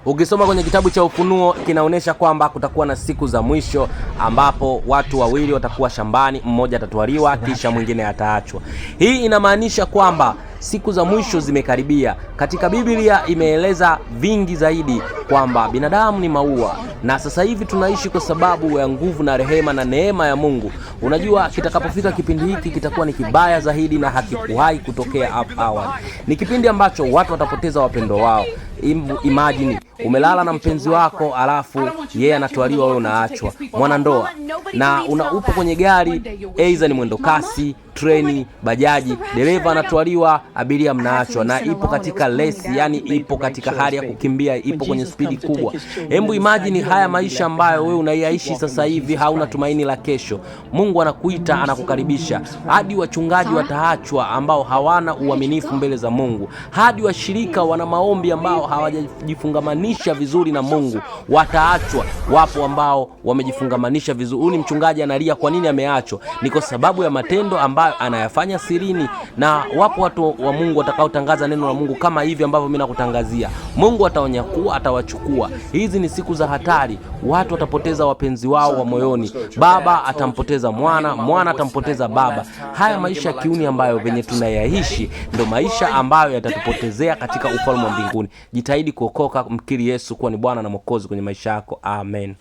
Ukisoma kwenye kitabu cha Ufunuo kinaonyesha kwamba kutakuwa na siku za mwisho ambapo watu wawili watakuwa shambani, mmoja atatwaliwa kisha mwingine ataachwa. Hii inamaanisha kwamba siku za mwisho zimekaribia. Katika Biblia imeeleza vingi zaidi kwamba binadamu ni maua, na sasa hivi tunaishi kwa sababu ya nguvu na rehema na neema ya Mungu. Unajua kitakapofika kipindi hiki kitakuwa ni kibaya zaidi na hakikuwahi kutokea hapo awali. Ni kipindi ambacho watu watapoteza wapendo wao. Imagine umelala na mpenzi wako alafu yeye anatwaliwa, wewe unaachwa, mwanandoa, na upo kwenye gari, aidha ni mwendo kasi, treni, bajaji, dereva anatwaliwa, abiria mnaachwa, na ipo katika lesi, yani ipo katika hali ya kukimbia, ipo kwenye spidi kubwa. Hebu imagine haya maisha ambayo wewe unaishi sasa hivi, hauna tumaini la kesho. Mungu anakuita, anakukaribisha. Hadi wachungaji wataachwa ambao hawana uaminifu mbele za Mungu. Hadi washirika wana maombi ambao hawajifungamanisha vizuri na Mungu wataachwa. Wapo ambao wamejifungamanisha vizuri. Huyu mchungaji analia kwa nini ameachwa? Ni kwa sababu ya matendo ambayo anayafanya sirini. Na wapo watu wa Mungu watakaotangaza neno la Mungu kama hivi ambavyo mimi nakutangazia. Mungu atawanyakua, atawachukua. Hizi ni siku za hatari. Watu watapoteza wapenzi wao wa moyoni. Baba atampoteza mwana, mwana atampoteza baba. Haya maisha ya kiuni ambayo venye tunayaishi ndo maisha ambayo yatatupotezea katika ufalme wa mbinguni. Jitahidi kuokoka, mkiri Yesu kuwa ni Bwana na Mwokozi kwenye maisha yako. Amen.